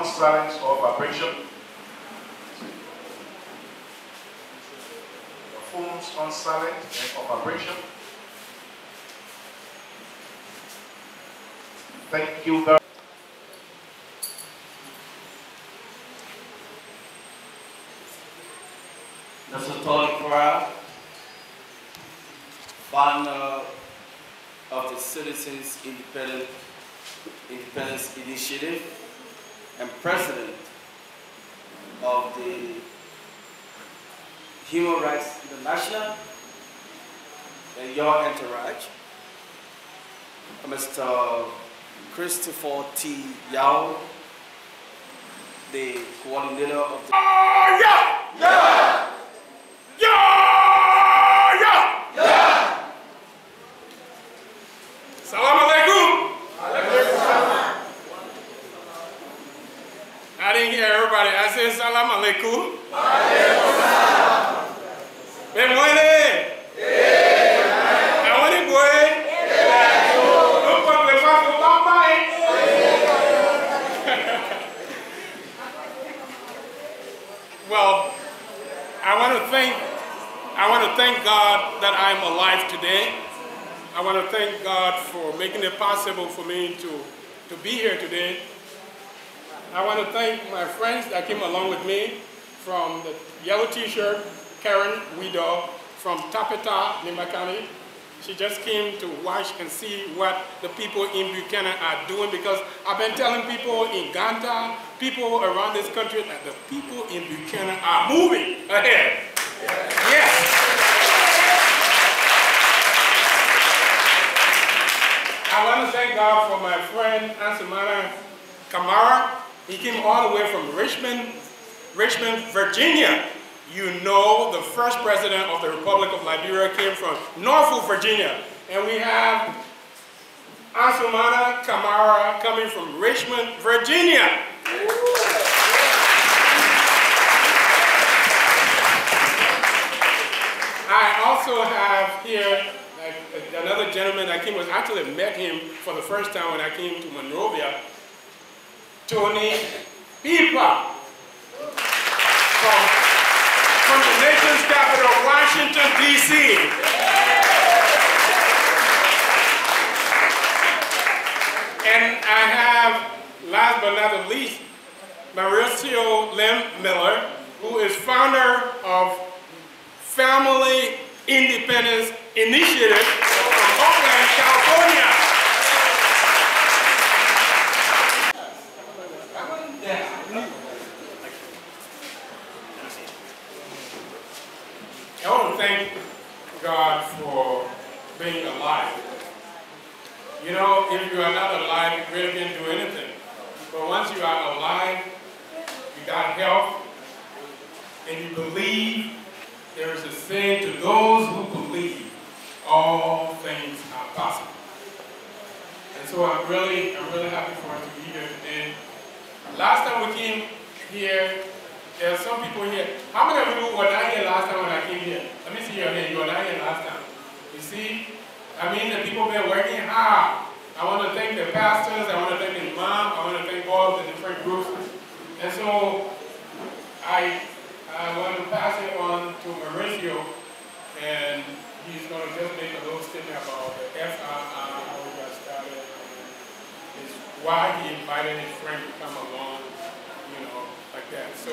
Silence of vibration. Your phones on silent and of vibration. Thank you very much. That's a tall crowd, founder of the Citizens Independence Initiative and president of the Human Rights International and your entourage, Mr. Christopher T. Yao, the coordinator of the... Oh, yeah! Yeah! Yeah! Yeah! Yeah! Salam alaikum! I didn't hear everybody. I said salam alaikum. Well, I want to thank God that I'm alive today. I want to thank God for making it possible for me to be here today. I want to thank my friends that came along with me from the yellow t-shirt, Karen Widow from Tapeta, Nimba County. She just came to watch and see what the people in Buchanan are doing, because I've been telling people in Uganda, people around this country, that the people in Buchanan are moving ahead. Yes. I want to thank God for my friend Ansamana Kamara. He came all the way from Richmond, Virginia. You know, the first president of the Republic of Liberia came from Norfolk, Virginia. And we have Ansamana Kamara coming from Richmond, Virginia. I also have here another gentleman that came, actually met him for the first time when I came to Monrovia, Tony Pipa, from the nation's capital, Washington, D.C. And I have, last but not the least, Mauricio Lim Miller, who is founder of Family Independence Initiative from Oakland, California. I want to thank God for being alive. You know, if you are not alive, you really can't do anything. But once you are alive, you got health, and you believe, there is a saying, to those who believe, all things are possible. And so I'm really happy for us to be here today. Last time we came here, there are some people here. How many of you were not here last time when I came here? Let me see your hand. You were not here last time. You see? I mean, the people have been working hard. I want to thank the pastors. I want to thank the imam. I want to thank all the different groups. And so I want to pass it on to Mauricio and he's going to just make a little statement about the FRR, how we got started, and why he invited his friend to come along, you know, like that. So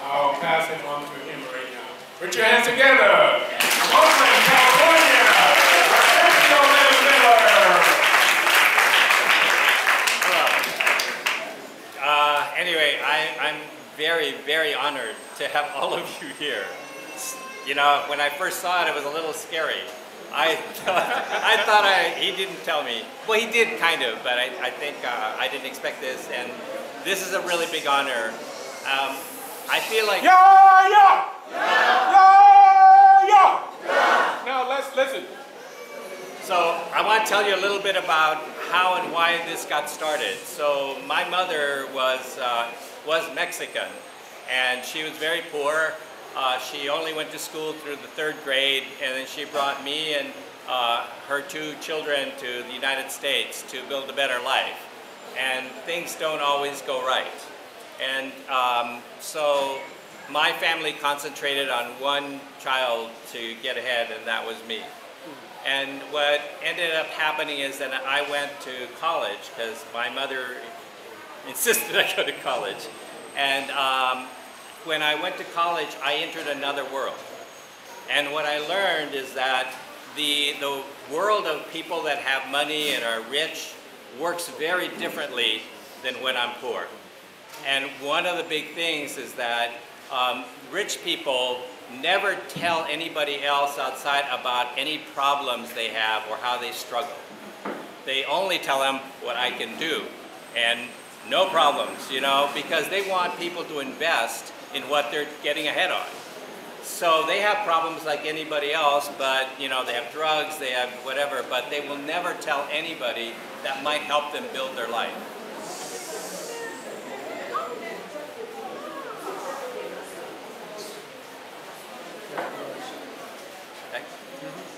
I'll pass it on to him right now. Put your hands together. Welcome, California. Anyway, I'm very, very honored to have all of you here. You know, when I first saw it, it was a little scary. I thought he didn't tell me. Well, he did kind of, but I think I didn't expect this, and this is a really big honor. I feel like... Yeah, yeah! Yeah, yeah! Yeah! Now let's listen. So I want to tell you a little bit about how and why this got started. So my mother was Mexican, and she was very poor. She only went to school through the 3rd grade, and then she brought me and her 2 children to the United States to build a better life. And things don't always go right. And so my family concentrated on one child to get ahead, and that was me. And what ended up happening is that I went to college because my mother insisted I go to college. And when I went to college, I entered another world. And what I learned is that the world of people that have money and are rich works very differently than when I'm poor. And one of the big things is that rich people never tell anybody else outside about any problems they have or how they struggle. They only tell them what I can do and no problems, you know, because they want people to invest in what they're getting ahead on. So they have problems like anybody else, but you know, they have drugs, they have whatever, but they will never tell anybody that might help them build their life.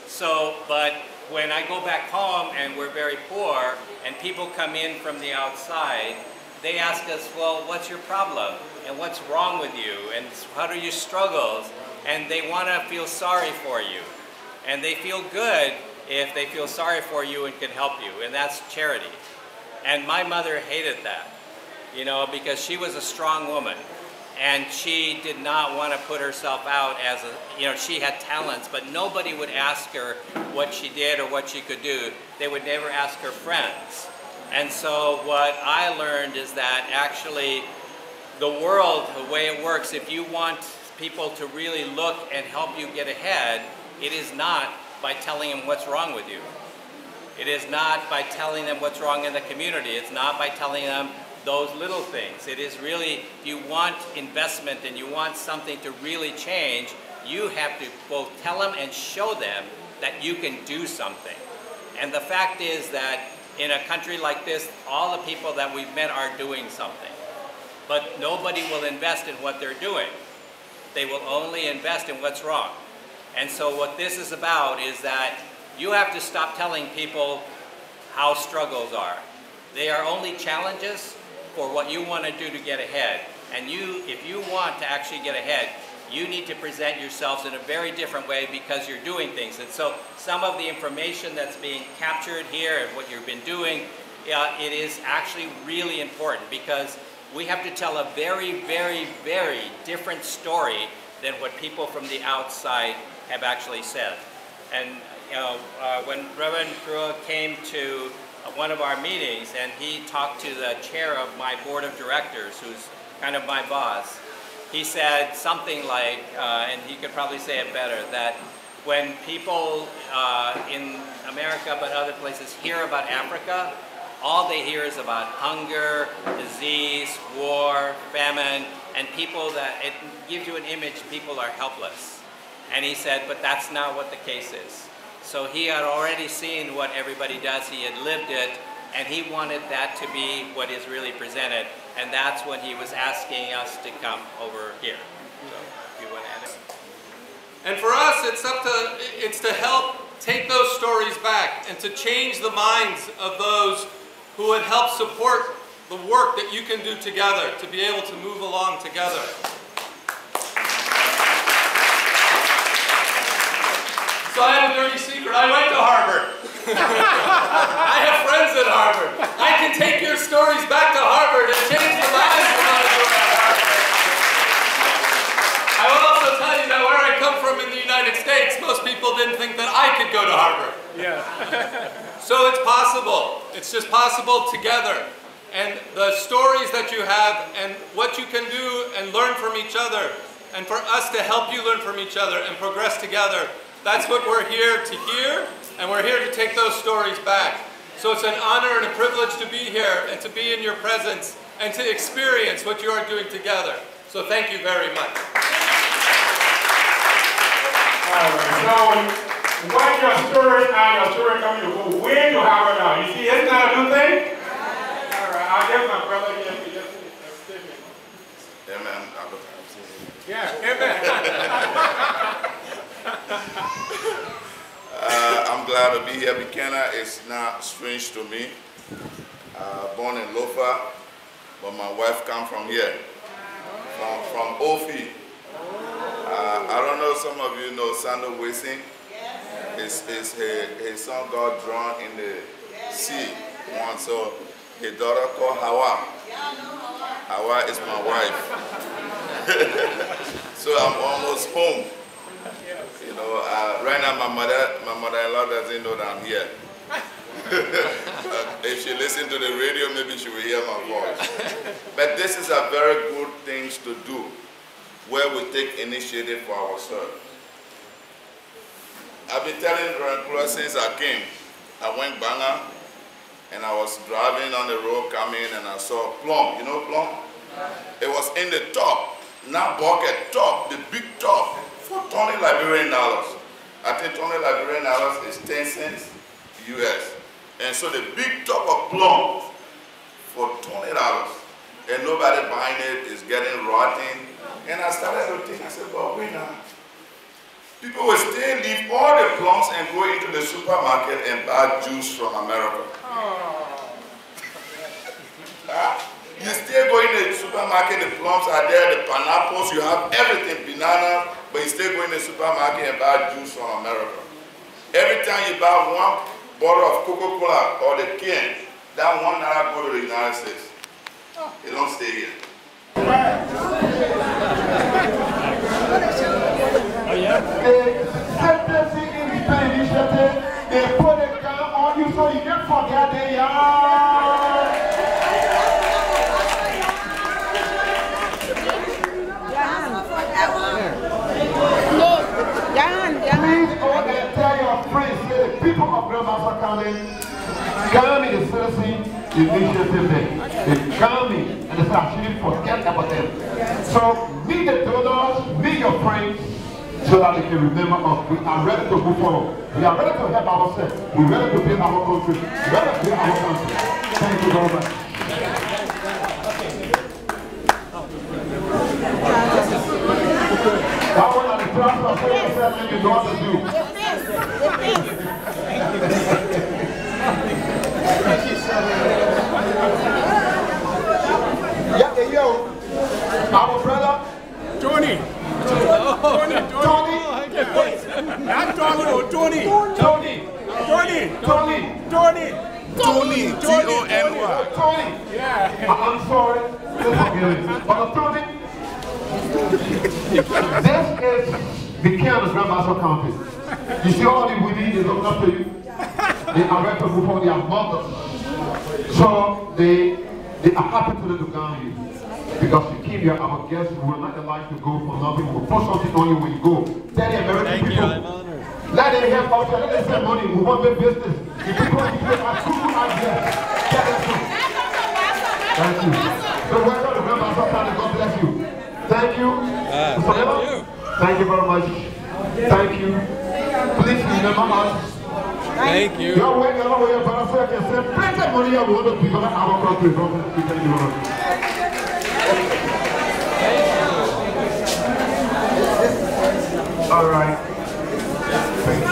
So, but when I go back home and we're very poor and people come in from the outside, they ask us, well, what's your problem? And what's wrong with you? And what are your struggles? And they want to feel sorry for you. And they feel good if they feel sorry for you and can help you. And that's charity. And my mother hated that, you know, because she was a strong woman. And she did not want to put herself out as a, you know, she had talents, but nobody would ask her what she did or what she could do. They would never ask her friends. And so what I learned is that actually the world, the way it works, if you want people to really look and help you get ahead, it is not by telling them what's wrong with you. It is not by telling them what's wrong in the community. It's not by telling them those little things. It is really, if you want investment and you want something to really change, you have to both tell them and show them that you can do something. And the fact is that in a country like this, all the people that we've met are doing something. But nobody will invest in what they're doing. They will only invest in what's wrong. And so what this is about is that you have to stop telling people how struggles are. They are only challenges for what you want to do to get ahead. And if you want to actually get ahead, you need to present yourselves in a very different way because you're doing things. And so some of the information that's being captured here and what you've been doing, it is actually really important because we have to tell a very, very, very different story than what people from the outside have actually said. And when Reverend Krua came to one of our meetings and he talked to the chair of my board of directors, who's kind of my boss, he said something like, and he could probably say it better, that when people in America but other places hear about Africa, all they hear is about hunger, disease, war, famine, and people that, it gives you an image, people are helpless. And he said, but that's not what the case is. So he had already seen what everybody does, he had lived it, and he wanted that to be what is really presented. And that's when he was asking us to come over here. So, if you want to add it. And for us, it's to help take those stories back and to change the minds of those who would help support the work that you can do together to be able to move along together. So I have a dirty secret. I went to Harvard. I have friends at Harvard. I can take your stories back to Harvard and change the lives of those who are at Harvard. I will also tell you that where I come from in the United States, most people didn't think that I could go to Harvard. Yeah. So it's possible. It's just possible together. And the stories that you have and what you can do and learn from each other, and for us to help you learn from each other and progress together, that's what we're here to hear, and we're here to take those stories back. So it's an honor and a privilege to be here and to be in your presence and to experience what you are doing together. So thank you very much. So when your story comes, you go way to Harvard now. You see, isn't that a new thing? All right, I'll get my brother here for just a statement. Amen. Yeah, amen. I'm glad to be here. Buchanan is not strange to me. Born in Lofa, but my wife comes from here, from Ophir. I don't know, some of you know Sandal Wasing. His son got drawn in the sea once, so his daughter called Hawa. Hawa is my wife. So I'm almost home. You know, right now my mother-in-law doesn't know that I'm here. If she listens to the radio, maybe she will hear my voice. But this is a very good thing to do, where we take initiative for ourselves. I've been telling Rancula since I came. I went Banga, and I was driving on the road coming, and I saw plum. You know plum? It was in the top, not bucket, top, the big top, for $20 Liberian. I think $20 Liberian is 10 cents US. And so the big top of plum for $20, and nobody buying it, is getting rotten. And I started to think, I said, but wait now. People will still leave all the plums and go into the supermarket and buy juice from America. You still go in the supermarket, the plums are there, the pineapples, you have everything, banana, but you still go in the supermarket and buy juice from America. Every time you buy one bottle of Coca-Cola or the can, that $1 go to the United States. It don't stay here. Oh, yeah? They put a gun on you so you can forget they are. Please go and tell your friends, say the people of Grandmaster County, Gami the Citizen Initiative Day. They Gami and they say, I shouldn't forget about them. So meet the donors, meet your friends, so that they can remember us. We are ready to move forward. We are ready to help ourselves. We are ready to build our country. We are ready to build our country. Thank you very much. That one at the transfer for yourself and you know what to do. Yeah, yo, our brother Tony. Tony. Not Tony, no, Tony. Tony. T-O-N-Y. Tony. Yeah. I'm sorry. But Tony, this is Buchanan, Grandmaster County. You see all the women is looking up to you. They are ready to move on their mothers. So they are happy to guide you. Because you keep your our guests, we will not allow you to go for nothing. We will put something on you when you go. Tell the American people. Let them help out there. Let them send money. We want their business. The people are cool out there. Tell them to. Thank you. So welcome to Grandmaster County. God bless you. Thank you. Thank you very much. Thank you. Please remember us. Thank you. Your way, but I can send plenty of money of other people in our country. Thank you very much. All right. Thank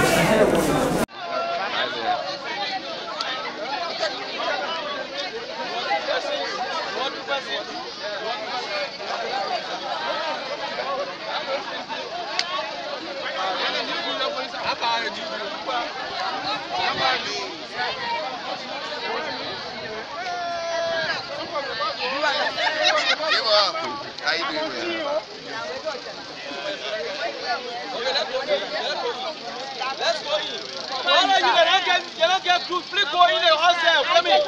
you. How you doing? Let's go in. Why don't you not get food? Please go in there yourself. Come in.